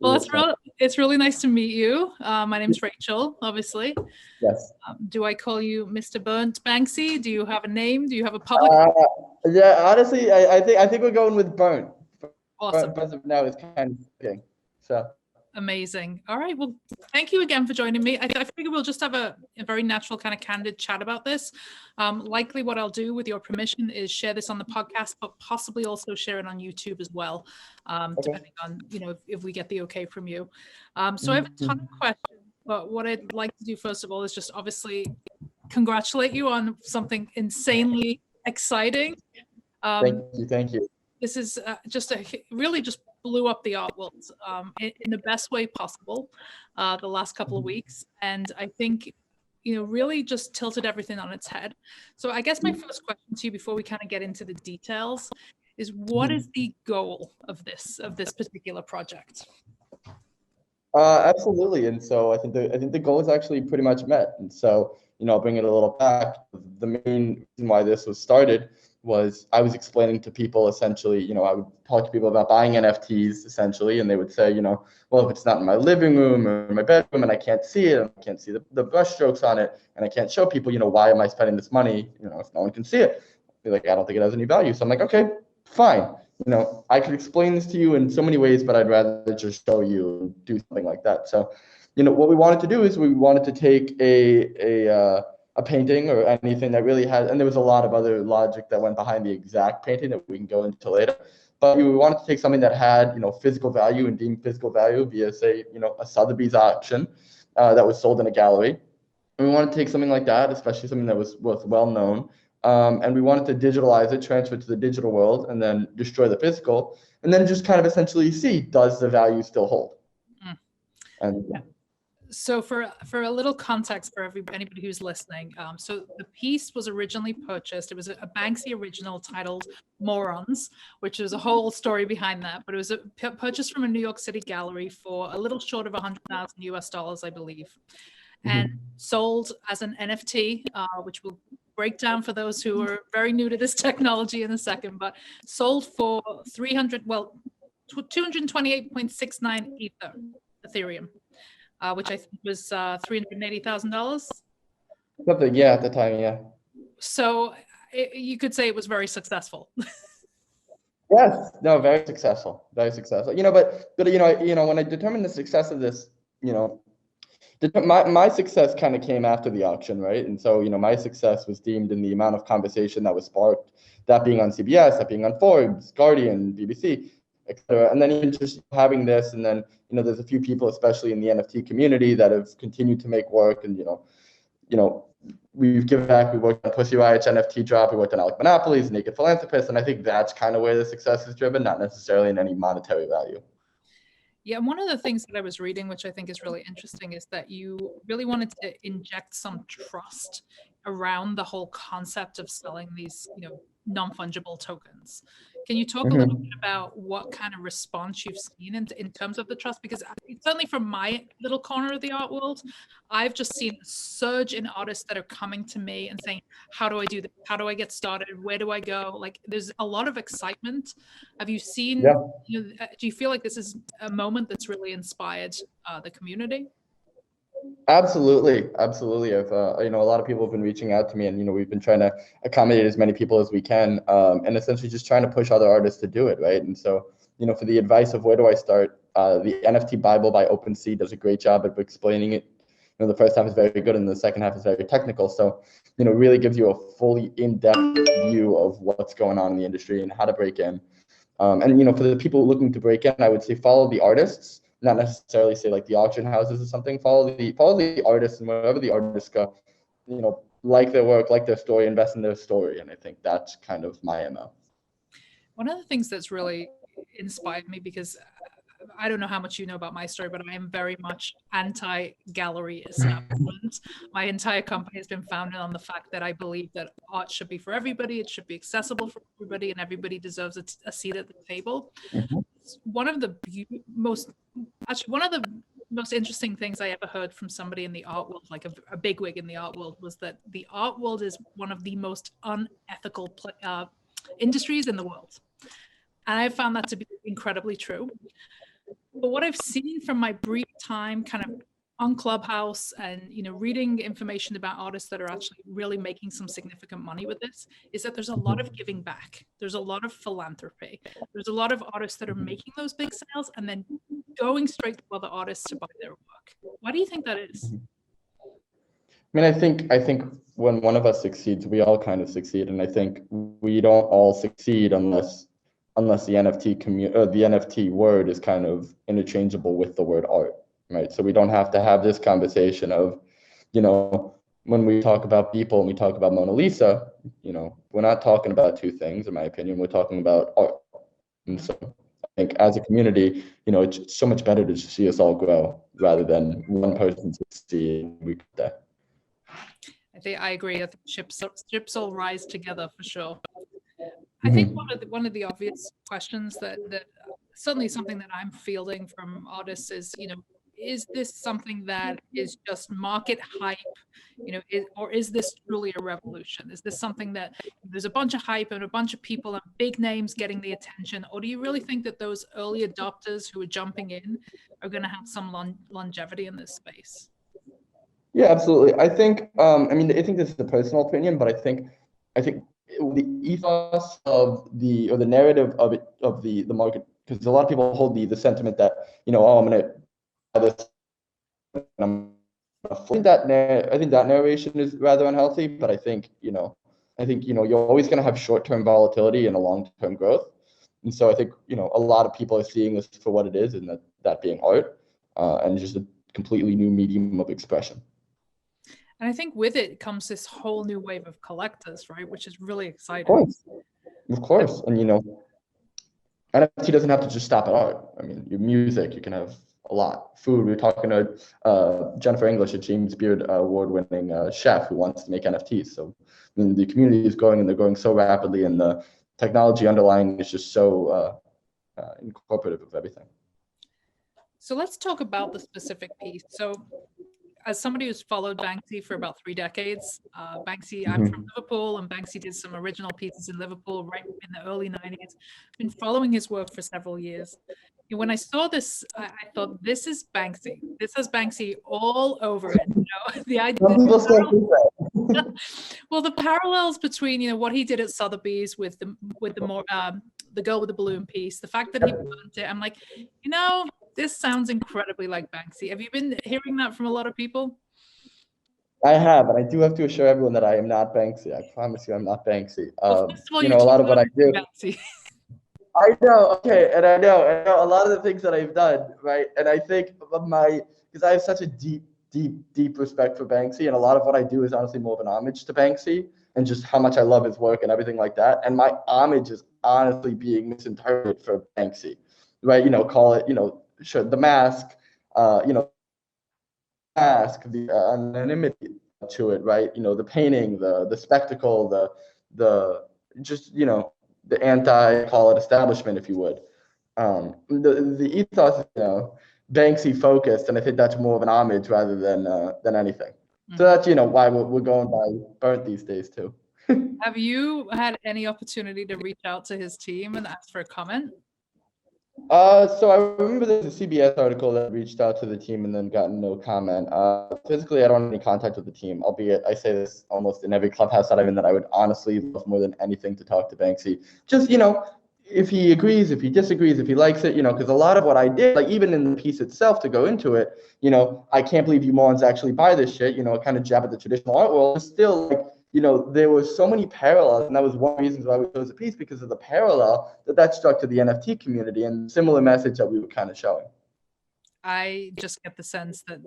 Well, it's really nice to meet you. My name's Rachel, obviously. Yes. Do I call you Mr. Burnt Banksy? Do you have a name? Do you have a public? Yeah, honestly, I think we're going with Burnt. Awesome. But now it's kind of okay. So. Amazing. All right. Well, thank you again for joining me. I figure we'll just have a very natural kind of candid chat about this. Likely what I'll do with your permission is share this on the podcast, but possibly also share it on YouTube as well, depending on, if we get the okay from you. So I have a ton of questions, but what I'd like to do first of all is just obviously congratulate you on something insanely exciting. Thank you. This is really just blew up the art world in the best way possible the last couple of weeks. And I think, really just tilted everything on its head. So I guess my first question to you before we kind of get into the details is, what is the goal of this particular project? Absolutely. And so I think the goal is actually pretty much met. And so, I'll bring it a little back. The main reason why this was started was I was explaining to people essentially, I would talk to people about buying NFTs essentially, and they would say, well, if it's not in my living room or my bedroom and I can't see it, and I can't see the brush strokes on it, and I can't show people, why am I spending this money, if no one can see it? They're like, I don't think it has any value. So I'm like, okay, fine. I could explain this to you in so many ways, but I'd rather just show you and do something like that. So, what we wanted to do is we wanted to take a painting or anything that really had, and there was a lot of other logic that went behind the exact painting that we can go into later. But we wanted to take something that had, physical value and deemed physical value via, say, a Sotheby's auction that was sold in a gallery. And we wanted to take something like that, especially something that was well known, and we wanted to digitalize it, transfer it to the digital world, and then destroy the physical, and then just kind of essentially see, does the value still hold? And yeah. So for a little context for anybody who's listening, so the piece was originally purchased. It was a Banksy original titled Morons, which is a whole story behind that. But it was purchased from a New York City gallery for a little short of $100,000 US, I believe, and sold as an NFT, which we'll break down for those who are very new to this technology in a second. But sold for 228.69 Ethereum. Which I think was $380,000. Something, yeah, at the time, yeah. So you could say it was very successful. Yes, no, very successful, very successful. But when I determined the success of this, my success kind of came after the auction, right? And so, my success was deemed in the amount of conversation that was sparked, that being on CBS, that being on Forbes, Guardian, BBC, etc. And then even just having this, and then there's a few people, especially in the NFT community, that have continued to make work, and we've given back. We worked on Pussy Riot's NFT drop. We worked on Alec Monopoly's Naked Philanthropist, and I think that's kind of where the success is driven, not necessarily in any monetary value. Yeah, and one of the things that I was reading, which I think is really interesting, is that you really wanted to inject some trust around the whole concept of selling these, non-fungible tokens. Can you talk a little bit about what kind of response you've seen in terms of the trust? Because certainly from my little corner of the art world, I've just seen a surge in artists that are coming to me and saying, how do I do this? How do I get started? Where do I go? Like, there's a lot of excitement. Have you seen, do you feel like this is a moment that's really inspired the community? Absolutely. I've a lot of people have been reaching out to me, and we've been trying to accommodate as many people as we can, and essentially just trying to push other artists to do it, right? And so, for the advice of where do I start, the NFT Bible by OpenSea does a great job of explaining it. The first half is very good, and the second half is very technical. So, really gives you a fully in-depth view of what's going on in the industry and how to break in. And for the people looking to break in, I would say follow the artists. Not necessarily say like the auction houses or something. Follow the artists, and wherever the artists go, like their work, like their story, invest in their story. And I think that's kind of my MO. One of the things that's really inspired me, because I don't know how much you know about my story, but I am very much anti-gallery establishment. My entire company has been founded on the fact that I believe that art should be for everybody, it should be accessible for everybody, and everybody deserves a seat at the table. One of the most interesting things I ever heard from somebody in the art world, like a bigwig in the art world, was that the art world is one of the most unethical industries in the world. And I found that to be incredibly true. But what I've seen from my brief time kind of on Clubhouse and, you know, reading information about artists that are actually really making some significant money with this is that there's a lot of giving back. There's a lot of philanthropy. There's a lot of artists that are making those big sales and then going straight to other artists to buy their work. Why do you think that is? I mean, I think when one of us succeeds, we all kind of succeed, and I think we don't all succeed unless the NFT community or the NFT word is kind of interchangeable with the word art, right? So we don't have to have this conversation of, you know, when we talk about Beeple and we talk about Mona Lisa, you know, we're not talking about two things, in my opinion. We're talking about art, and so I think as a community, you know, it's so much better to just see us all grow rather than one person succeed. I agree. I think ships all rise together for sure. I think one of the obvious questions that certainly something that I'm fielding from artists is, you know, is this something that is just market hype, you know, or is this truly a revolution? Is this something that there's a bunch of hype and a bunch of people and big names getting the attention, or do you really think that those early adopters who are jumping in are going to have some longevity in this space? Yeah, absolutely. I think, I mean, I think this is a personal opinion, but I think the ethos of the narrative of the market, because a lot of people hold the sentiment that, you know, oh, I'm gonna buy this. I think that narration is rather unhealthy, but I think you're always gonna have short-term volatility and a long-term growth, and so I think, you know, a lot of people are seeing this for what it is, and that being art, and just a completely new medium of expression. And I think with it comes this whole new wave of collectors, right? Which is really exciting. Of course. And, you know, NFT doesn't have to just stop at art. I mean, your music, you can have a lot. Food, we were talking to Jennifer English, a James Beard award-winning chef who wants to make NFTs. So, I mean, the community is growing, and they're growing so rapidly, and the technology underlying is just so incorporative of everything. So let's talk about the specific piece. So as somebody who's followed Banksy for about 3 decades, Banksy, I'm from Liverpool, and Banksy did some original pieces in Liverpool right in the early 90s. I've been following his work for several years. And when I saw this, I thought, this is Banksy. This has Banksy all over it. You know, the idea. Well, the parallels between, you know, what he did at Sotheby's with the girl with the balloon piece, the fact that he burnt it, I'm like, you know, this sounds incredibly like Banksy. Have you been hearing that from a lot of people? I have, and I do have to assure everyone that I am not Banksy. I promise you, I'm not Banksy. Well, first of all, you know, a lot of what I do. Banksy. I know, okay, and I know a lot of the things that I've done, right? And I think because I have such a deep respect for Banksy, and a lot of what I do is honestly more of an homage to Banksy and just how much I love his work and everything like that. And my homage is honestly being misinterpreted for Banksy, right? You know, call it, you know, sure, the mask, you know, the anonymity to it, right? You know, the painting, the spectacle, the just, you know, the call it establishment, if you would. The ethos is, you know, Banksy focused, and I think that's more of an homage rather than anything. So that's, you know, why we're going by Burnt these days too. Have you had any opportunity to reach out to his team and ask for a comment? So I remember there's a CBS article that reached out to the team and then gotten no comment. Physically, I don't have any contact with the team, albeit I say this almost in every clubhouse that I'm in, that I would honestly love more than anything to talk to Banksy. Just, you know, if he agrees, if he disagrees, if he likes it, you know, because a lot of what I did, like even in the piece itself to go into it, you know, I can't believe you morons actually buy this shit, you know, kind of jab at the traditional art world. Still, like, you know, there were so many parallels, and that was one of the reasons why we chose the piece, because of the parallel that struck to the NFT community and similar message that we were kind of showing. I just get the sense that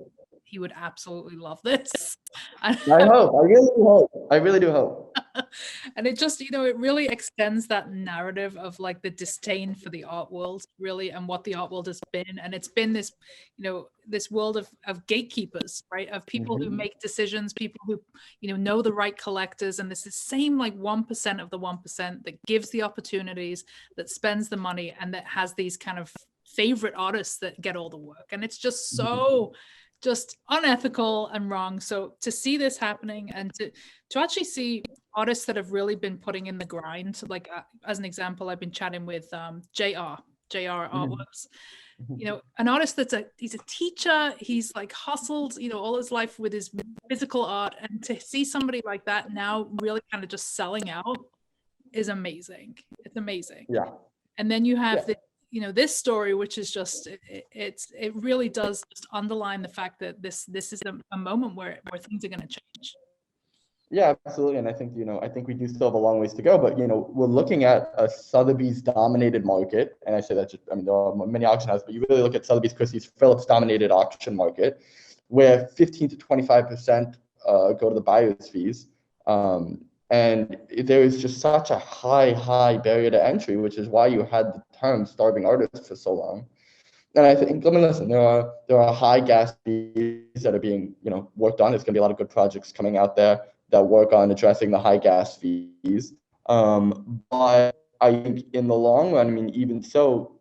he would absolutely love this. I hope. I really do hope. I really do hope. And it just, you know, it really extends that narrative of like the disdain for the art world, really, and what the art world has been. And it's been this, you know, this world of gatekeepers, right? Of people who make decisions, people who, you know the right collectors. And this is the same like 1% of the 1% that gives the opportunities, that spends the money, and that has these kind of favorite artists that get all the work. And it's just so just unethical and wrong. So to see this happening, and to actually see artists that have really been putting in the grind, like as an example, I've been chatting with JR Artworks, you know, an artist he's a teacher, he's like hustled, you know, all his life with his physical art, and to see somebody like that now really kind of just selling out is amazing. It's amazing. Yeah. And then you have the, you know, this story, which is just it really does just underline the fact that this is a moment where things are going to change. Yeah, absolutely. And I think, you know, I think we do still have a long ways to go, but, you know, we're looking at a Sotheby's dominated market. And I say that just, I mean, there are many auction houses, but you really look at Sotheby's, Christie's, Phillips dominated auction market, where 15 to 25% go to the buyer's fees. And there is just such a high barrier to entry, which is why you had the term starving artists for so long. And I think, I mean, listen, there are high gas fees that are being, you know, worked on. There's going to be a lot of good projects coming out there that work on addressing the high gas fees. But I think in the long run, I mean, even so,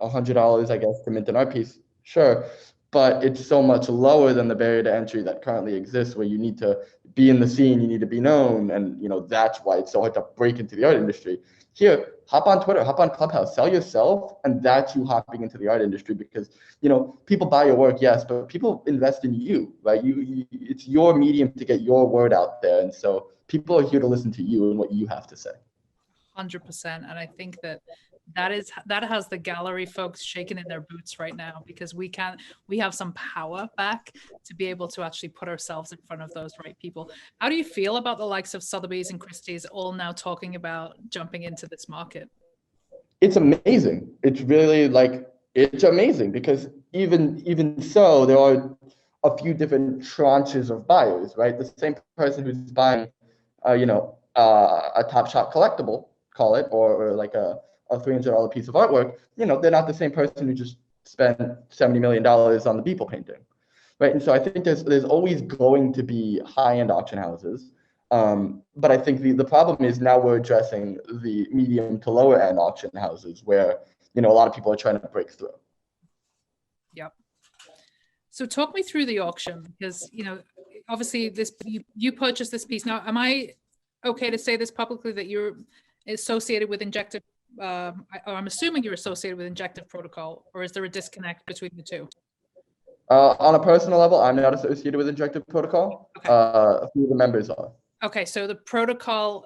$100, I guess, to mint an art piece, sure, but it's so much lower than the barrier to entry that currently exists, where you need to be in the scene, you need to be known, and, you know, that's why it's so hard to break into the art industry. Here, hop on Twitter, hop on ClubHouse, sell yourself, and that's you hopping into the art industry, because, you know, people buy your work, yes, but people invest in you, right? It's your medium to get your word out there, and so people are here to listen to you and what you have to say. 100%, and I think that has the gallery folks shaking in their boots right now, because we have some power back to be able to actually put ourselves in front of those right people. How do you feel about the likes of Sotheby's and Christie's all now talking about jumping into this market? It's amazing. It's really it's amazing, because even so, there are a few different tranches of buyers, right? The same person who's buying, a Top Shot collectible, call it, or like a $300 piece of artwork, you know, they're not the same person who just spent $70 million on the Beeple painting, right? And so I think there's always going to be high-end auction houses, but I think the problem is now we're addressing the medium to lower-end auction houses, where, you know, a lot of people are trying to break through. Yep. So talk me through the auction, because, you know, obviously you purchased this piece. Now, am I okay to say this publicly, that you're associated with Injective, or I'm assuming you're associated with Injective Protocol, or is there a disconnect between the two? On a personal level, I'm not associated with Injective Protocol. Okay. A few of the members are. Okay, so the protocol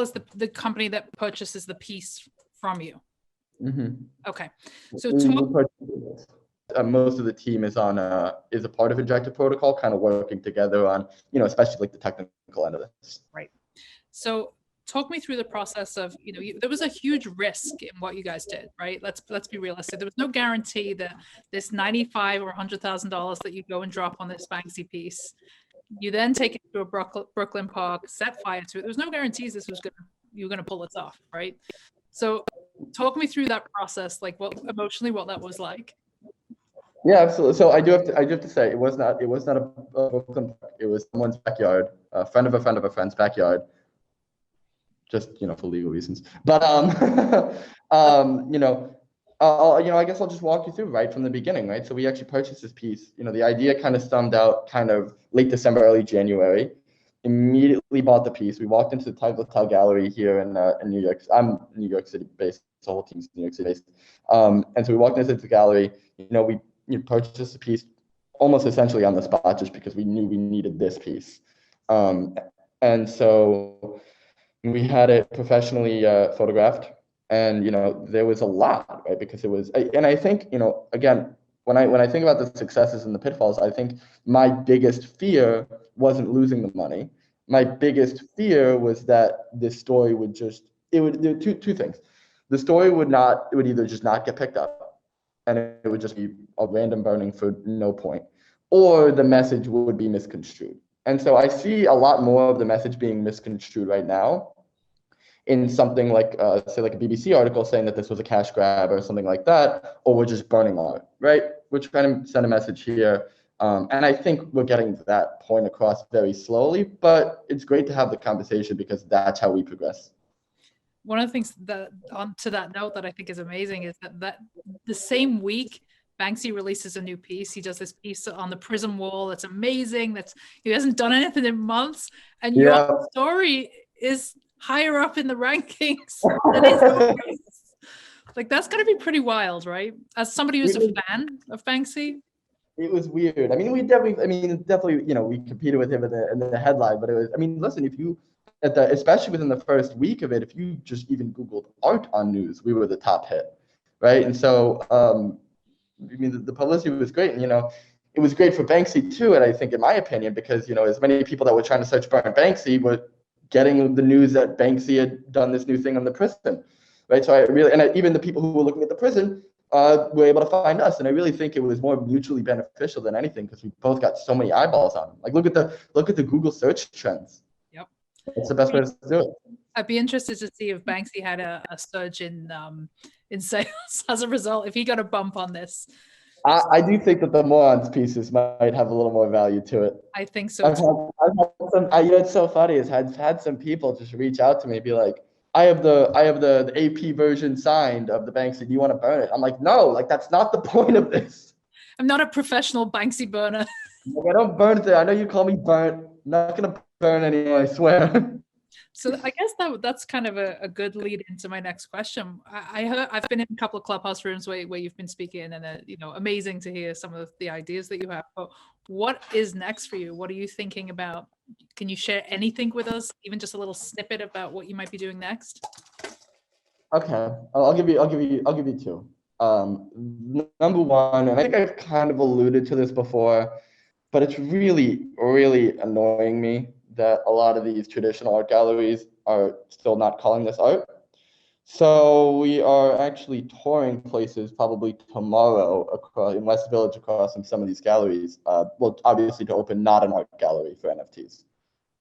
is the company that purchases the piece from you. Mm-hmm. Okay, so most of the team is a part of Injective Protocol, kind of working together on, you know, especially like the technical end of this. Right. So talk me through the process of, you know, there was a huge risk in what you guys did, right? Let's be realistic. There was no guarantee that this $95,000 or $100,000 that you go and drop on this Banksy piece, you then take it to a Brooklyn park, set fire to it. There was no guarantees you were gonna pull this off, right? So talk me through that process, like emotionally what that was like. Yeah, absolutely. So I do have to say, it was not a Brooklyn park. It was someone's backyard, a friend of a friend's backyard. Just, you know, for legal reasons. But I guess I'll just walk you through right from the beginning, right? So we actually purchased this piece. You know, the idea kind of stemmed out kind of late December, early January. Immediately bought the piece. We walked into the Title Gallery here in New York. I'm New York City based. The whole team's New York City based. And so we walked into the gallery. You know, we purchased the piece almost essentially on the spot, just because we knew we needed this piece. And so we had it professionally photographed, and, you know, there was a lot, right? Because it was, and I think, you know, again, when I think about the successes and the pitfalls, I think my biggest fear wasn't losing the money. My biggest fear was that this story would there were two things. The story would either just not get picked up, and it would just be a random burning for no point, or the message would be misconstrued. And so I see a lot more of the message being misconstrued right now in something like, say, like a BBC article saying that this was a cash grab or something like that, or we're just burning art, right? We're trying to send a message here. And I think we're getting that point across very slowly, but it's great to have the conversation, because that's how we progress. One of the things that, to that note, that I think is amazing is that the same week Banksy releases a new piece. He does this piece on the prison wall. That's amazing. He hasn't done anything in months. And your story is higher up in the rankings than his own. Like, that's going to be pretty wild, right? As somebody who's a fan of Banksy. It was weird. I mean, definitely, we competed with him in the headline, but it was, I mean, listen, if you, especially within the first week of it, if you just even Googled art on news, we were the top hit, right? And so, I mean, the publicity was great, and, it was great for Banksy too, and I think, in my opinion, because, as many people that were trying to search Burnt Banksy were getting the news that Banksy had done this new thing on the prison, right? So even the people who were looking at the prison, were able to find us, and I really think it was more mutually beneficial than anything because we both got so many eyeballs on them. Like, look at the Google search trends. Yep, it's the best way to do it. I'd be interested to see if Banksy had a surge in sales as a result. If he got a bump on this, I do think that the morons pieces might have a little more value to it. I think so. I've had some. It's so funny is I've had some people just reach out to me and be like, I have the AP version signed of the Banksy. Do you want to burn it? I'm like, no, like that's not the point of this. I'm not a professional Banksy burner. Like, I don't burn it. I know you call me burnt. I'm not gonna burn anymore, I swear. So I guess that's kind of a good lead into my next question. I've been in a couple of ClubHouse rooms where you've been speaking, and amazing to hear some of the ideas that you have. But what is next for you? What are you thinking about? Can you share anything with us, even just a little snippet about what you might be doing next? Okay, I'll give you two. Number one, and I think I've kind of alluded to this before, but it's really, really annoying me that a lot of these traditional art galleries are still not calling this art. So we are actually touring places probably tomorrow in West Village across in some of these galleries. Well, obviously to open not an art gallery for NFTs.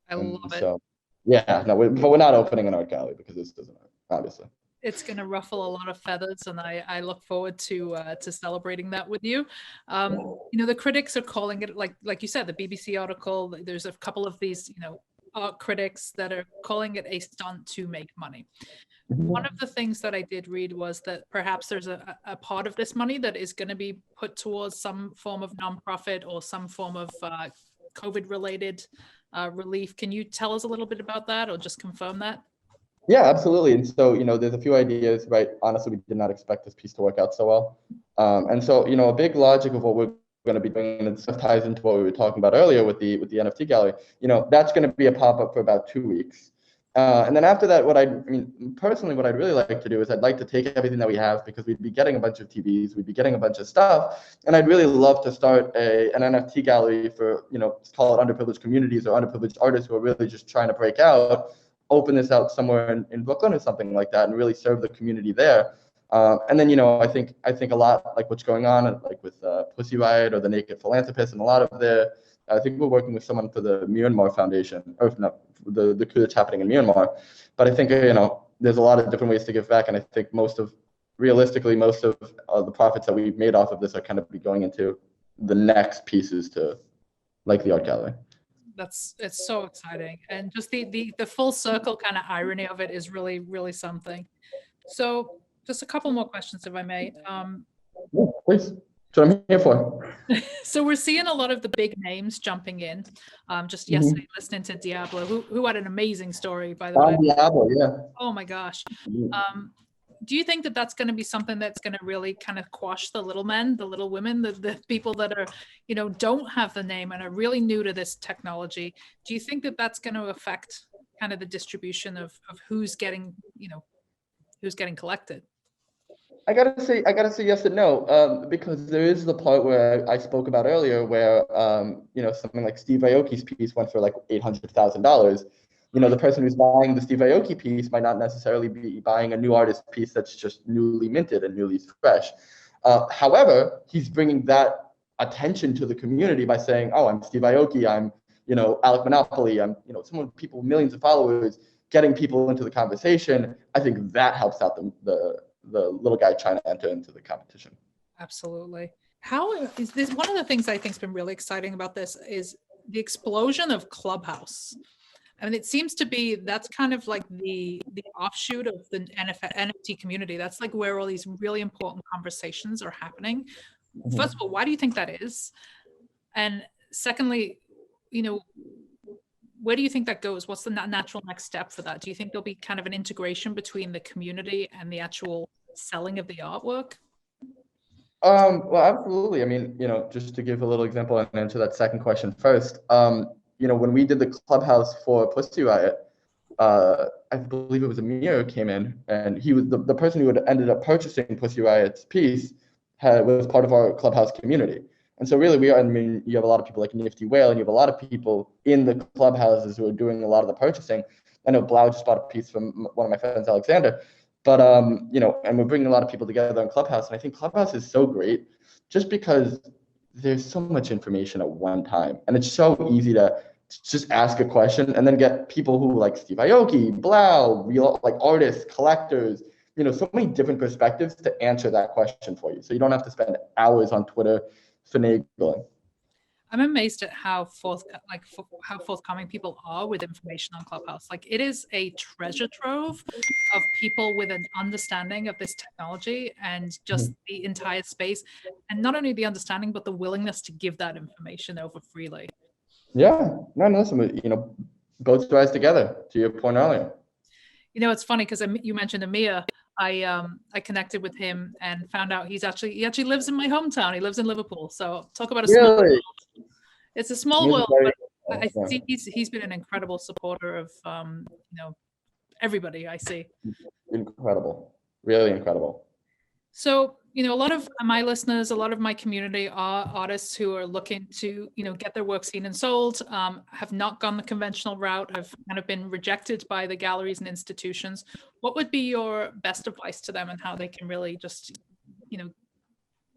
I love it. So, yeah, no, but we're not opening an art gallery because this doesn't art, obviously. It's going to ruffle a lot of feathers, and I look forward to celebrating that with you. The critics are calling it, like you said, the BBC article. There's a couple of these, art critics that are calling it a stunt to make money. One of the things that I did read was that perhaps there's a part of this money that is going to be put towards some form of nonprofit or some form of COVID-related relief. Can you tell us a little bit about that, or just confirm that? Yeah, absolutely. And so, there's a few ideas, right? Honestly, we did not expect this piece to work out so well. And so, a big logic of what we're going to be doing, and it stuff ties into what we were talking about earlier with the NFT gallery, that's going to be a pop-up for about 2 weeks. And then after that, personally, what I'd really like to do is I'd like to take everything that we have, because we'd be getting a bunch of TVs, we'd be getting a bunch of stuff, and I'd really love to start an NFT gallery for, call it underprivileged communities or underprivileged artists who are really just trying to break out, open this out somewhere in Brooklyn or something like that, and really serve the community there. And then, I think a lot like what's going on, like with Pussy Riot or the Naked Philanthropist, and a lot of I think we're working with someone for the Myanmar Foundation, or no, the coup that's happening in Myanmar. But I think, there's a lot of different ways to give back, and I think realistically, most of the profits that we've made off of this are kind of be going into the next pieces to, like, the art gallery. It's so exciting, and just the full circle kind of irony of it is really, really something. So just a couple more questions, if I may. Yeah, please. That's what I'm here for. So we're seeing a lot of the big names jumping in. Just yesterday, listening to Diablo, who had an amazing story, by the way. Diablo, yeah. Oh my gosh. Do you think that that's going to be something that's going to really kind of quash the little men, the little women, the people that are, don't have the name and are really new to this technology? Do you think that that's going to affect kind of the distribution of who's getting collected? I gotta say yes and no, because there is the part where I spoke about earlier, where something like Steve Aoki's piece went for like $800,000. The person who's buying the Steve Aoki piece might not necessarily be buying a new artist piece that's just newly minted and newly fresh. However, he's bringing that attention to the community by saying, "Oh, I'm Steve Aoki. I'm Alec Monopoly. I'm someone with people, millions of followers, getting people into the conversation." I think that helps out the little guy trying to enter into the competition. Absolutely. How is this? One of the things I think has been really exciting about this is the explosion of ClubHouse. I mean, it seems to be that's kind of like the offshoot of the NFT community. That's like where all these really important conversations are happening. Mm-hmm. First of all, why do you think that is? And secondly, where do you think that goes? What's the natural next step for that? Do you think there'll be kind of an integration between the community and the actual selling of the artwork? Well, absolutely. I mean, just to give a little example and answer that second question first, when we did the Clubhouse for Pussy Riot, I believe it was Amir who came in, and he was the person who had ended up purchasing Pussy Riot's piece was part of our Clubhouse community. And so really you have a lot of people like Nifty Whale, and you have a lot of people in the Clubhouses who are doing a lot of the purchasing. I know Blau just bought a piece from one of my friends, Alexander. But, and we're bringing a lot of people together on Clubhouse. And I think Clubhouse is so great just because there's so much information at one time. And it's so easy to just ask a question and then get people who like Steve Aoki, Blau, real like artists, collectors, so many different perspectives to answer that question for you. So you don't have to spend hours on Twitter finagling. I'm amazed at how forthcoming people are with information on Clubhouse. Like, it is a treasure trove of people with an understanding of this technology and just the entire space. And not only the understanding, but the willingness to give that information over freely. Yeah, no, listen, both rise together, to your point earlier. It's funny because you mentioned Amir. I connected with him and found out he actually lives in my hometown. He lives in Liverpool. So talk about a small world. It's a small world, but I see he's been an incredible supporter of everybody I see. Incredible, really incredible. So, a lot of my listeners, a lot of my community are artists who are looking to, get their work seen and sold, have not gone the conventional route, have kind of been rejected by the galleries and institutions. What would be your best advice to them and how they can really just,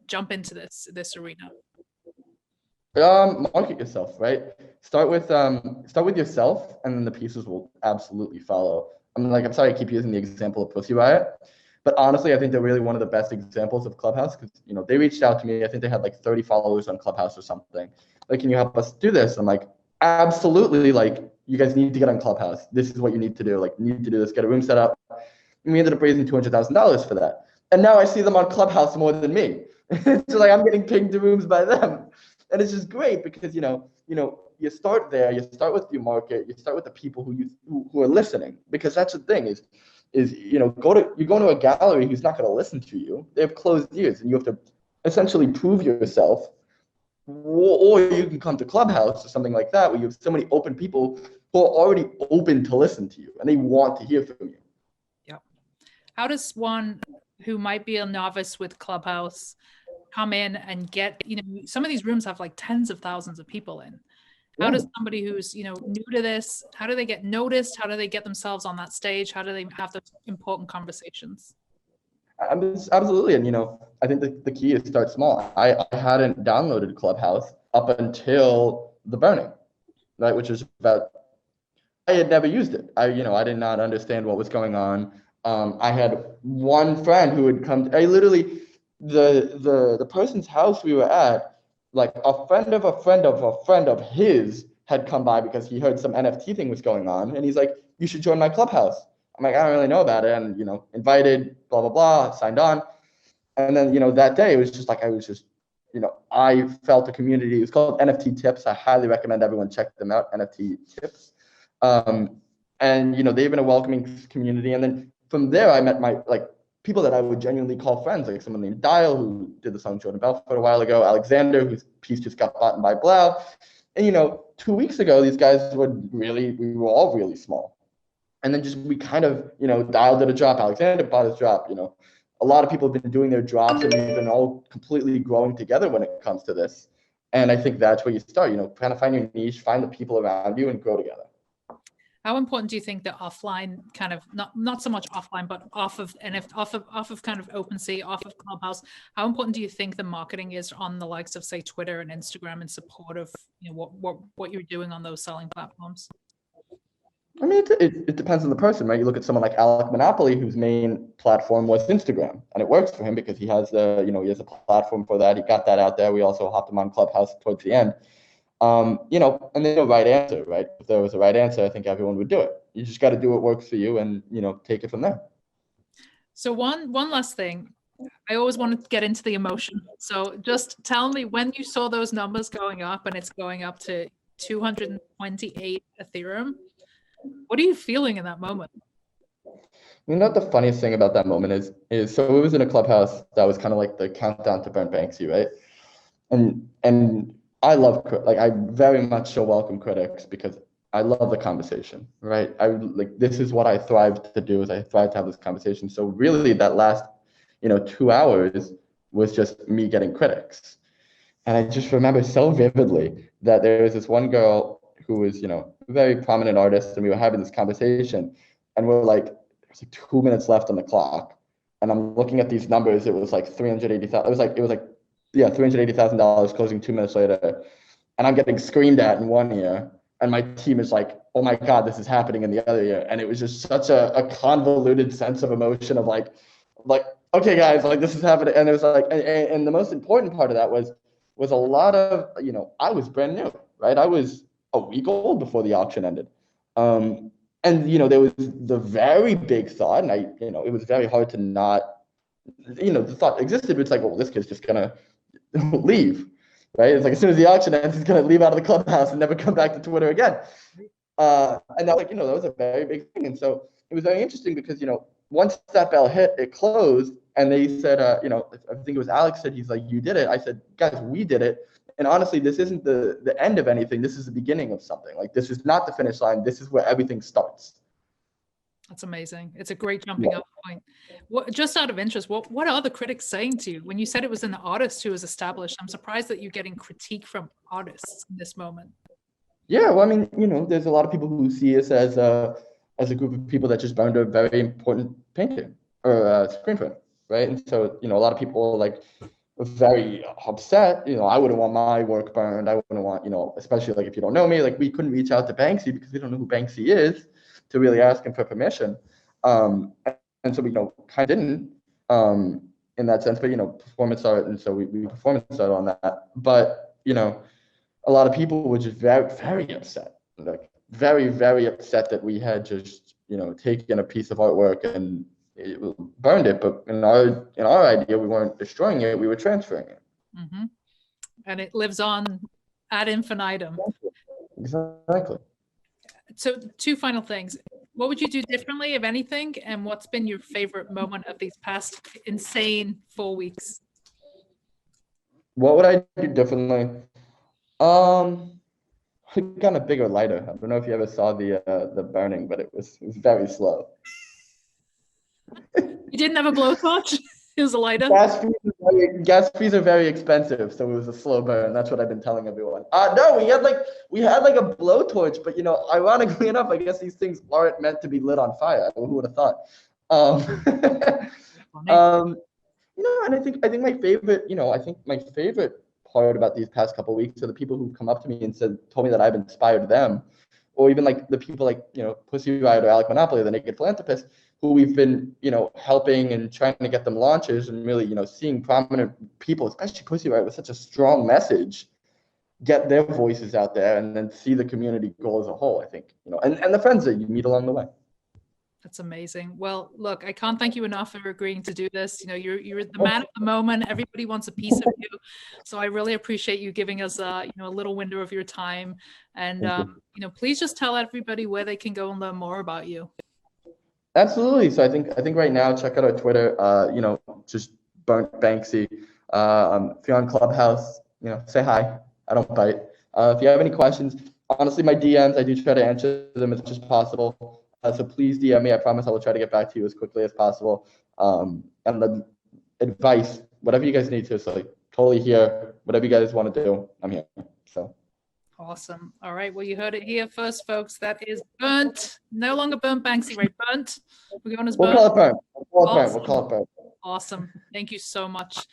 jump into this arena? Market yourself, right? Start with yourself, and then the pieces will absolutely follow. I'm sorry I keep using the example of Pussy Riot, but honestly, I think they're really one of the best examples of Clubhouse because they reached out to me. I think they had like 30 followers on Clubhouse or something. Like, can you help us do this? I'm like, absolutely. Like, you guys need to get on Clubhouse. This is what you need to do. Like, you need to do this. Get a room set up. And we ended up raising $200,000 for that. And now I see them on Clubhouse more than me. So like, I'm getting pinged to rooms by them. And it's just great because, you start there, you start with your market, you start with the people who are listening, because that's the thing is you're going to a gallery who's not going to listen to you. They have closed ears, and you have to essentially prove yourself. Or you can come to Clubhouse or something like that, where you have so many open people who are already open to listen to you and they want to hear from you. Yeah. How does one who might be a novice with Clubhouse come in and get, some of these rooms have like tens of thousands of people in. How does somebody who's, new to this, how do they get noticed? How do they get themselves on that stage? How do they have those important conversations? Absolutely. And, I think the key is start small. I hadn't downloaded Clubhouse up until the burning, right? Which is I had never used it. I did not understand what was going on. I had one friend who would come, the person's house we were at, like a friend of a friend of a friend of his had come by because he heard some NFT thing was going on. And he's like, you should join my Clubhouse. I'm like, I don't really know about it. And, invited, blah, blah, blah, signed on. And then, that day it was just like, I felt a community. It was called NFT Tips. I highly recommend everyone check them out, NFT Tips. And, they've been a welcoming community. And then from there, I met my, people that I would genuinely call friends, like someone named Dial, who did the song Jordan Belfort a while ago, Alexander, whose piece just got bought by Blau. And, 2 weeks ago, these guys we were all really small. And then we kind of, Dial did a drop, Alexander bought his drop, a lot of people have been doing their drops, and we've been all completely growing together when it comes to this. And I think that's where you start, kind of find your niche, find the people around you, and grow together. How important do you think that offline, kind of not so much offline, but off of kind of OpenSea, off of Clubhouse, how important do you think the marketing is on the likes of, say, Twitter and Instagram in support of what you're doing on those selling platforms? I mean, it depends on the person, right? You look at someone like Alec Monopoly, whose main platform was Instagram, and it works for him because he has he has a platform for that. He got that out there. We also hopped him on Clubhouse towards the end. And there's no right answer, right? If there was a right answer, I think everyone would do it. You just got to do what works for you and, take it from there. So one last thing, I always want to get into the emotion. So just tell me, when you saw those numbers going up and it's going up to 228 Ethereum, what are you feeling in that moment? You know what the funniest thing about that moment is so it was in a clubhouse that was kind of like the countdown to Burnt Banksy, right? And I love like I very much so welcome critics because I love the conversation, right? I like this is what I thrive to do is I thrive to have this conversation. So really that last 2 hours was just me getting critics. And I just remember so vividly that there was this one girl who was, a very prominent artist, and we were having this conversation, and we're like, there's like 2 minutes left on the clock, and I'm looking at these numbers. It was like 380,000. Yeah, $380,000 closing 2 minutes later, and I'm getting screamed at in one ear, and my team is like, oh my God, this is happening in the other ear, and it was just such a convoluted sense of emotion of like, okay, guys, like this is happening, and it was like, and the most important part of that was a lot of, I was brand new, right? I was a week old before the auction ended. And, there was the very big thought, and it was very hard to not, the thought existed, it's like, well, this kid's just going to leave, right? It's like, as soon as the auction ends, he's going to leave out of the clubhouse and never come back to Twitter again. And that, that was a very big thing. And so it was very interesting because, once that bell hit, it closed. And they said, I think it was Alex said, he's like, you did it. I said, guys, we did it. And honestly, this isn't the end of anything. This is the beginning of something. Like, this is not the finish line. This is where everything starts. That's amazing. It's a great jumping off point. Just out of interest, what are the critics saying to you? When you said it was an artist who was established, I'm surprised that you're getting critique from artists in this moment. Yeah, well, I mean, there's a lot of people who see us as a group of people that just burned a very important painting or screen print, right? And so, a lot of people like were very upset. I wouldn't want my work burned. I wouldn't want, especially like if you don't know me, like we couldn't reach out to Banksy because we don't know who Banksy is to really ask him for permission. And so we, kind of didn't in that sense, but performance art, and so we performance art on that. But a lot of people were just very, very upset, like very, very upset that we had just, taken a piece of artwork and burned it. But in our idea, we weren't destroying it; we were transferring it. Mm-hmm. And it lives on ad infinitum. Exactly. So, two final things. What would you do differently, if anything? And what's been your favorite moment of these past insane 4 weeks? What would I do differently? I got a bigger lighter. I don't know if you ever saw the burning, but it was very slow. You didn't have a blowtorch? It was a lighter? Gas fees are very expensive, so it was a slow burn. That's what I've been telling everyone. No, we had like a blowtorch, but ironically enough, I guess these things aren't meant to be lit on fire. Who would have thought? And I think my favorite part about these past couple of weeks are the people who've come up to me and told me that I've inspired them, or even like the people like Pussy Riot or Alec Monopoly, the Naked Philanthropist, who we've been helping and trying to get them launches, and really seeing prominent people, especially Pussy Riot, with such a strong message, get their voices out there, and then see the community grow as a whole. I think and the friends that you meet along the way. That's amazing. Well, look, I can't thank you enough for agreeing to do this. You're the man of the moment. Everybody wants a piece of you. So I really appreciate you giving us a little window of your time. And please just tell everybody where they can go and learn more about you. Absolutely. So I think right now, check out our Twitter, just Burnt Banksy. If you're on ClubHouse, say hi. I don't bite. If you have any questions, honestly, my DMs, I do try to answer them as much as possible. So please DM me. I promise I will try to get back to you as quickly as possible. And the advice, whatever you guys need to, so totally here. Whatever you guys want to do, I'm here. So. Awesome. All right. Well, you heard it here first, folks. That is Burnt. No longer Burnt Banksy, right? Burnt. We're going as Burnt. We'll call it Burnt. We'll call it Burnt. Awesome. Thank you so much.